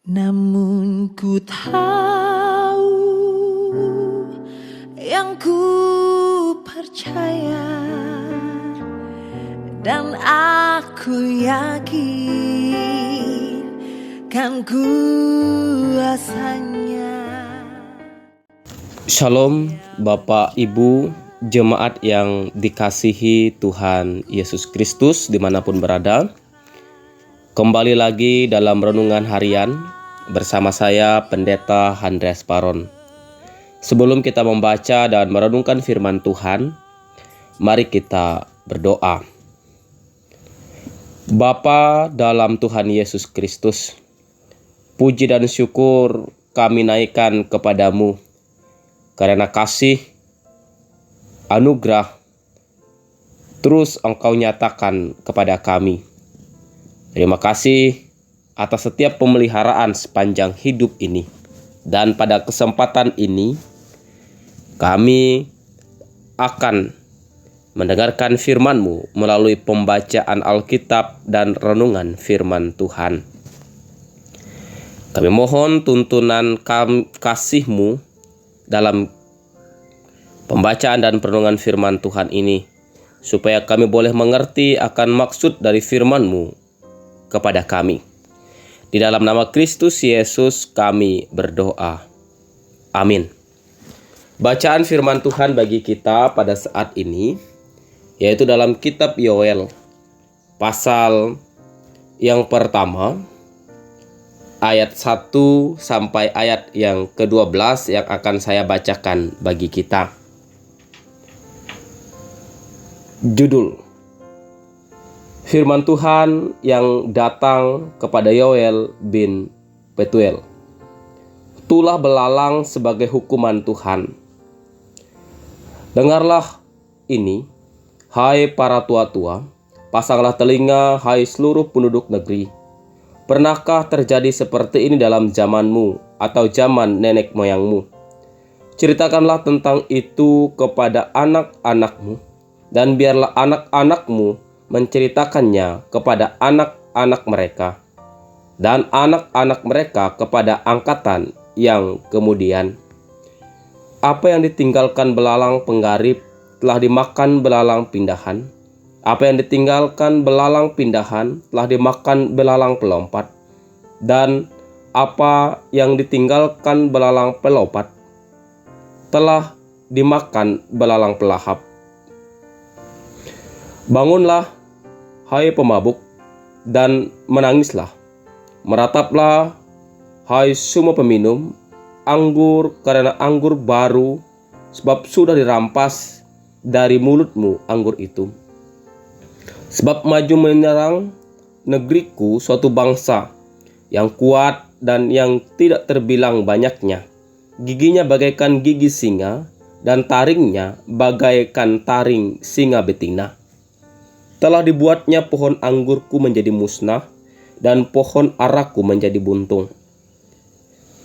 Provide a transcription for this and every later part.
Namun ku tahu yang ku percaya, dan aku yakin kan kuasanya. Shalom Bapak Ibu jemaat yang dikasihi Tuhan Yesus Kristus dimanapun berada. Kembali lagi dalam renungan harian bersama saya Pendeta Andreas Paron. Sebelum kita membaca dan merenungkan firman Tuhan, mari kita berdoa. Bapa dalam Tuhan Yesus Kristus, puji dan syukur kami naikkan kepadamu karena kasih, anugerah, terus Engkau nyatakan kepada kami. Terima kasih atas setiap pemeliharaan sepanjang hidup ini. Dan pada kesempatan ini, kami akan mendengarkan firman-Mu melalui pembacaan Alkitab dan renungan firman Tuhan. Kami mohon tuntunan kasih-Mu dalam pembacaan dan perenungan firman Tuhan ini, supaya kami boleh mengerti akan maksud dari firman-Mu kepada kami. Di dalam nama Kristus Yesus kami berdoa. Amin. Bacaan firman Tuhan bagi kita pada saat ini, yaitu dalam kitab Yoel, pasal yang pertama, ayat 1 sampai ayat yang ke-12 yang akan saya bacakan bagi kita. Judul firman Tuhan yang datang kepada Yoel bin Petuel. Tulah belalang sebagai hukuman Tuhan. Dengarlah ini, hai para tua-tua, pasanglah telinga, hai seluruh penduduk negeri. Pernahkah terjadi seperti ini dalam zamanmu atau zaman nenek moyangmu? Ceritakanlah tentang itu kepada anak-anakmu, dan biarlah anak-anakmu menceritakannya kepada anak-anak mereka, dan anak-anak mereka kepada angkatan yang kemudian. Apa yang ditinggalkan belalang penggarip telah dimakan belalang pindahan. Apa yang ditinggalkan belalang pindahan telah dimakan belalang pelompat. Dan apa yang ditinggalkan belalang pelompat telah dimakan belalang pelahap. Bangunlah, hai pemabuk, dan menangislah. Merataplah, hai semua peminum anggur, karena anggur baru, sebab sudah dirampas dari mulutmu anggur itu. Sebab maju menyerang negeriku suatu bangsa yang kuat dan yang tidak terbilang banyaknya. Giginya bagaikan gigi singa, dan taringnya bagaikan taring singa betina. Telah dibuatnya pohon anggurku menjadi musnah, dan pohon araku menjadi buntung.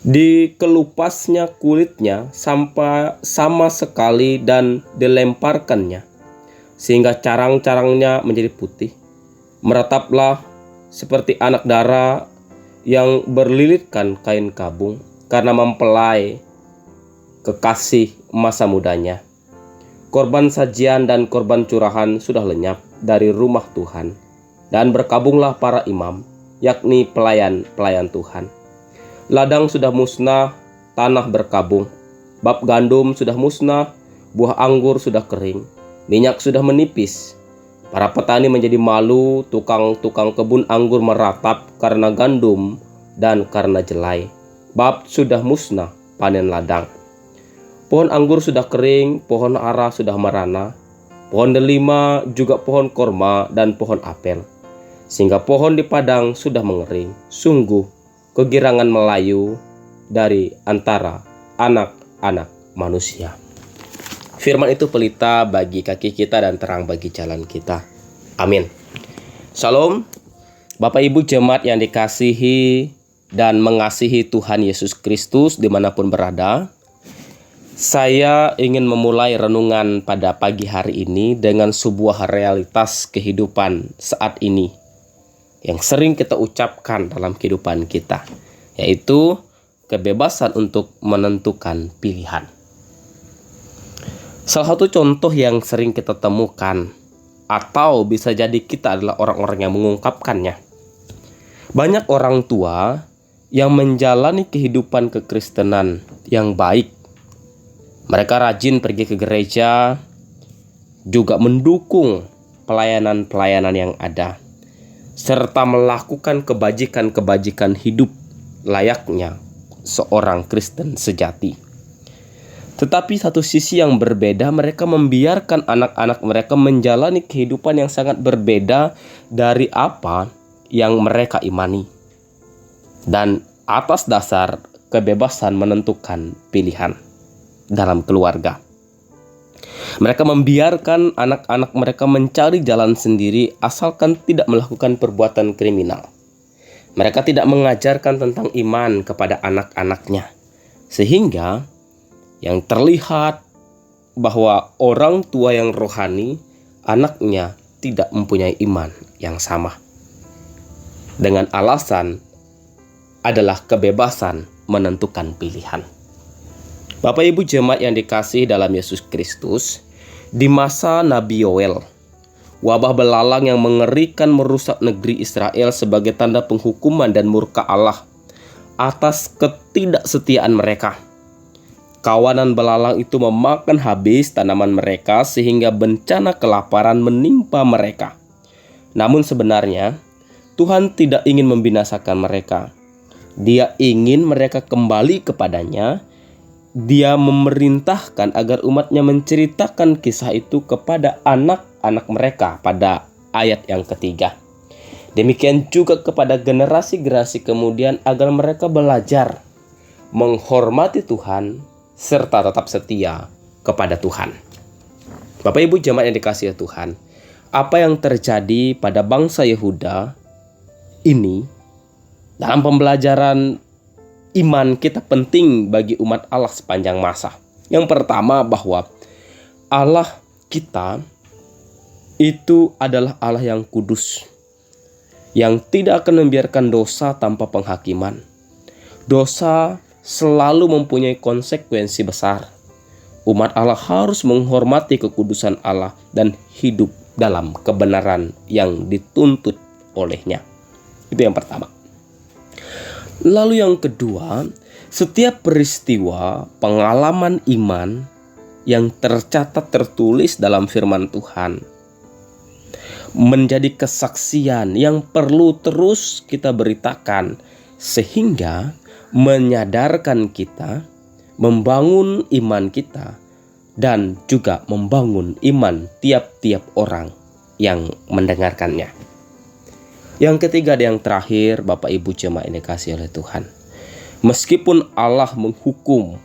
Dikelupasnya kulitnya sampai sama sekali dan dilemparkannya, sehingga carang-carangnya menjadi putih. Merataplah seperti anak dara yang berlilitkan kain kabung, karena mempelai kekasih masa mudanya. Korban sajian dan korban curahan sudah lenyap dari rumah Tuhan, dan berkabunglah para imam, yakni pelayan-pelayan Tuhan. Ladang sudah musnah, tanah berkabung, bab gandum sudah musnah, buah anggur sudah kering, minyak sudah menipis. Para petani menjadi malu, tukang-tukang kebun anggur meratap karena gandum dan karena jelai. Bab sudah musnah, panen ladang. Pohon anggur sudah kering, pohon ara sudah merana, pohon delima, juga pohon korma dan pohon apel, sehingga pohon di padang sudah mengering. Sungguh kegirangan melayu dari antara anak-anak manusia. Firman itu pelita bagi kaki kita dan terang bagi jalan kita. Amin. Shalom, Bapak Ibu jemaat yang dikasihi dan mengasihi Tuhan Yesus Kristus dimanapun berada. Saya ingin memulai renungan pada pagi hari ini dengan sebuah realitas kehidupan saat ini yang sering kita ucapkan dalam kehidupan kita, yaitu kebebasan untuk menentukan pilihan. Salah satu contoh yang sering kita temukan, atau bisa jadi kita adalah orang-orang yang mengungkapkannya. Banyak orang tua yang menjalani kehidupan kekristenan yang baik. Mereka rajin pergi ke gereja, juga mendukung pelayanan-pelayanan yang ada, serta melakukan kebajikan-kebajikan hidup layaknya seorang Kristen sejati. Tetapi satu sisi yang berbeda, mereka membiarkan anak-anak mereka menjalani kehidupan yang sangat berbeda dari apa yang mereka imani. Dan atas dasar kebebasan menentukan pilihan dalam keluarga, mereka membiarkan anak-anak mereka mencari jalan sendiri asalkan tidak melakukan perbuatan kriminal. Mereka tidak mengajarkan tentang iman kepada anak-anaknya, sehingga yang terlihat bahwa orang tua yang rohani, anaknya tidak mempunyai iman yang sama. Dengan alasan adalah kebebasan menentukan pilihan. Bapak Ibu jemaat yang dikasihi dalam Yesus Kristus, di masa Nabi Yoel, wabah belalang yang mengerikan merusak negeri Israel sebagai tanda penghukuman dan murka Allah atas ketidaksetiaan mereka. Kawanan belalang itu memakan habis tanaman mereka sehingga bencana kelaparan menimpa mereka. Namun sebenarnya Tuhan tidak ingin membinasakan mereka. Dia ingin mereka kembali kepadanya. Dia memerintahkan agar umatnya menceritakan kisah itu kepada anak-anak mereka pada ayat yang ketiga. Demikian juga kepada generasi-generasi kemudian agar mereka belajar menghormati Tuhan serta tetap setia kepada Tuhan. Bapak Ibu jemaat yang dikasihi Tuhan, apa yang terjadi pada bangsa Yehuda ini dalam pembelajaran iman kita penting bagi umat Allah sepanjang masa. Yang pertama, bahwa Allah kita itu adalah Allah yang kudus, yang tidak akan membiarkan dosa tanpa penghakiman. Dosa selalu mempunyai konsekuensi besar. Umat Allah harus menghormati kekudusan Allah dan hidup dalam kebenaran yang dituntut olehnya. Itu yang pertama. Lalu yang kedua, setiap peristiwa pengalaman iman yang tercatat tertulis dalam firman Tuhan menjadi kesaksian yang perlu terus kita beritakan, sehingga menyadarkan kita, membangun iman kita, dan juga membangun iman tiap-tiap orang yang mendengarkannya. Yang ketiga dan yang terakhir, Bapak Ibu jemaat yang dikasihi oleh Tuhan, meskipun Allah menghukum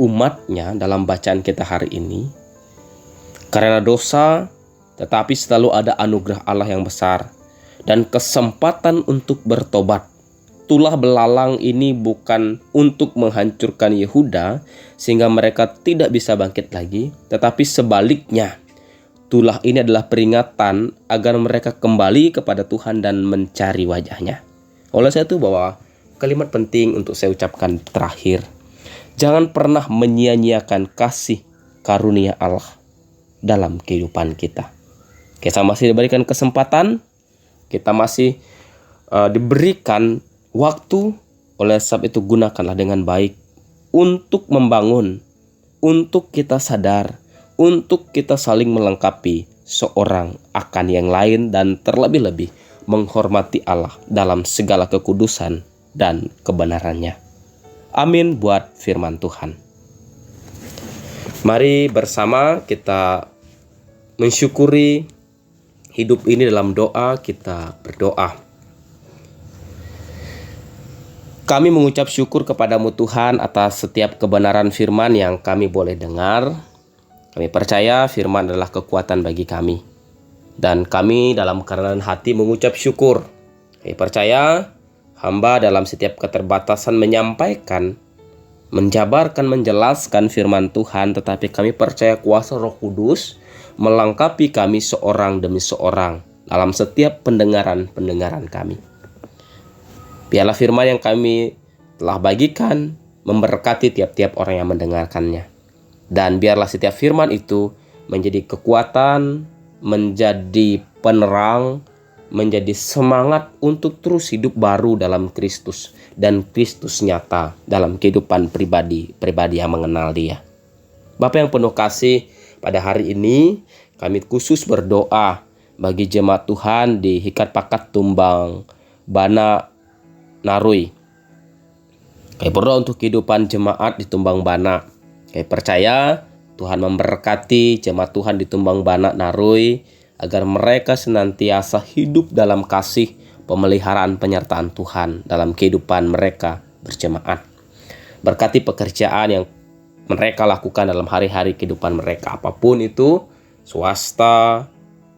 umatnya dalam bacaan kita hari ini karena dosa, tetapi selalu ada anugerah Allah yang besar dan kesempatan untuk bertobat. Tulah belalang ini bukan untuk menghancurkan Yehuda sehingga mereka tidak bisa bangkit lagi, tetapi sebaliknya, tulah ini adalah peringatan agar mereka kembali kepada Tuhan dan mencari wajahnya. Oleh saya itu bahwa kalimat penting untuk saya ucapkan terakhir, jangan pernah menyia-nyiakan kasih karunia Allah dalam kehidupan kita. Kita masih diberikan kesempatan, kita masih diberikan waktu, oleh sebab itu gunakanlah dengan baik untuk membangun, untuk kita sadar, untuk kita saling melengkapi seorang akan yang lain, dan terlebih-lebih menghormati Allah dalam segala kekudusan dan kebenarannya. Amin buat firman Tuhan. Mari bersama kita mensyukuri hidup ini dalam doa. Kita berdoa. Kami mengucap syukur kepadamu Tuhan atas setiap kebenaran firman yang kami boleh dengar. Kami percaya firman adalah kekuatan bagi kami. Dan kami dalam kerendahan hati mengucap syukur. Kami percaya hamba dalam setiap keterbatasan menyampaikan, menjabarkan, menjelaskan firman Tuhan. Tetapi kami percaya kuasa Roh Kudus melengkapi kami seorang demi seorang dalam setiap pendengaran kami. Biarlah firman yang kami telah bagikan memberkati tiap-tiap orang yang mendengarkannya. Dan biarlah setiap firman itu menjadi kekuatan, menjadi penerang, menjadi semangat untuk terus hidup baru dalam Kristus, dan Kristus nyata dalam kehidupan pribadi yang mengenal Dia. Bapa yang penuh kasih, pada hari ini kami khusus berdoa bagi jemaat Tuhan di Hikat Pakat Tumbang Bana Narui. Kami berdoa untuk kehidupan jemaat di Tumbang Bana. Kami percaya Tuhan memberkati jemaat Tuhan di Tumbang Bana Narui, agar mereka senantiasa hidup dalam kasih, pemeliharaan, penyertaan Tuhan dalam kehidupan mereka berjemaat. Berkati pekerjaan yang mereka lakukan dalam hari-hari kehidupan mereka, apapun itu, swasta,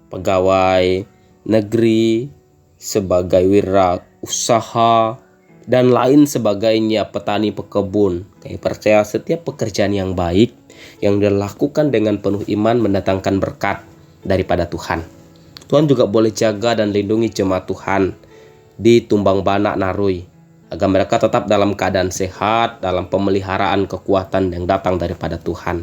pegawai negeri, sebagai wirausaha, dan lain sebagainya, petani, pekebun. Kami percaya setiap pekerjaan yang baik yang dilakukan dengan penuh iman mendatangkan berkat daripada Tuhan. Tuhan juga boleh jaga dan lindungi jemaat Tuhan di Tumbang Bana Narui, agar mereka tetap dalam keadaan sehat, dalam pemeliharaan kekuatan yang datang daripada Tuhan.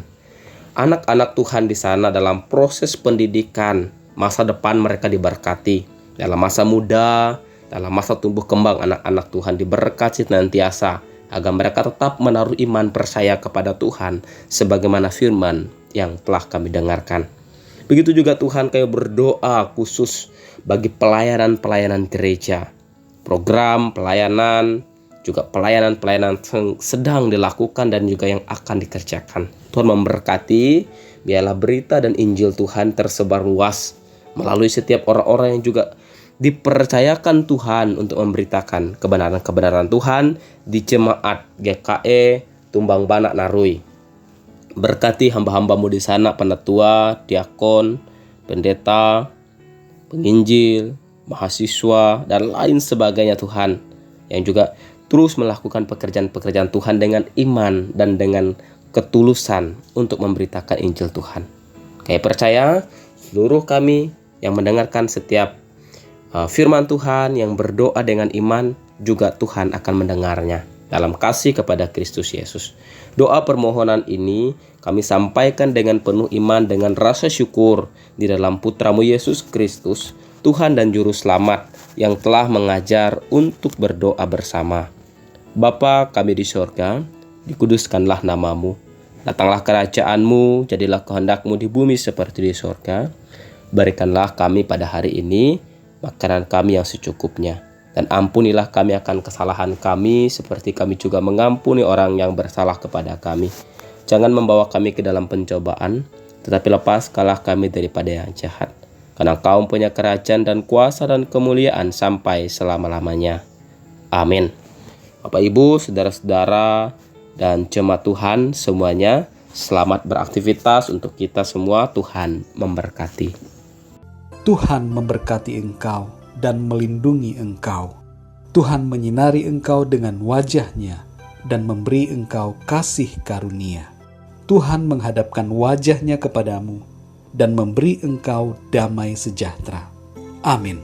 Anak-anak Tuhan di sana dalam proses pendidikan, masa depan mereka diberkati. Dalam masa muda, dalam masa tumbuh kembang, anak-anak Tuhan diberkati senantiasa, agar mereka tetap menaruh iman percaya kepada Tuhan, sebagaimana firman yang telah kami dengarkan. Begitu juga Tuhan, kami berdoa khusus bagi pelayanan-pelayanan gereja, program pelayanan, juga pelayanan-pelayanan sedang dilakukan dan juga yang akan dikerjakan. Tuhan memberkati, biarlah berita dan Injil Tuhan tersebar luas melalui setiap orang-orang yang juga dipercayakan Tuhan untuk memberitakan kebenaran-kebenaran Tuhan di jemaat GKE Tumbang Bana Narui. Berkati hamba-hambamu di sana, penatua, diakon, pendeta, penginjil, mahasiswa, dan lain sebagainya Tuhan, yang juga terus melakukan pekerjaan-pekerjaan Tuhan dengan iman dan dengan ketulusan untuk memberitakan Injil Tuhan. Kami percaya seluruh kami yang mendengarkan setiap firman Tuhan, yang berdoa dengan iman, juga Tuhan akan mendengarnya dalam kasih kepada Kristus Yesus. Doa permohonan ini kami sampaikan dengan penuh iman, dengan rasa syukur di dalam Putramu Yesus Kristus, Tuhan dan Juru Selamat, yang telah mengajar untuk berdoa bersama. Bapa kami di sorga, dikuduskanlah namamu. Datanglah kerajaan-Mu, jadilah kehendak-Mu di bumi seperti di sorga. Berikanlah kami pada hari ini makanan kami yang secukupnya. Dan ampunilah kami akan kesalahan kami, seperti kami juga mengampuni orang yang bersalah kepada kami. Jangan membawa kami ke dalam pencobaan, tetapi lepaskanlah kami daripada yang jahat. Karena Engkau punya kerajaan dan kuasa dan kemuliaan sampai selama-lamanya. Amin. Bapak, Ibu, saudara-saudara, dan jemaat Tuhan semuanya, selamat beraktivitas untuk kita semua. Tuhan memberkati. Tuhan memberkati engkau dan melindungi engkau. Tuhan menyinari engkau dengan wajah-Nya dan memberi engkau kasih karunia. Tuhan menghadapkan wajah-Nya kepadamu dan memberi engkau damai sejahtera. Amin.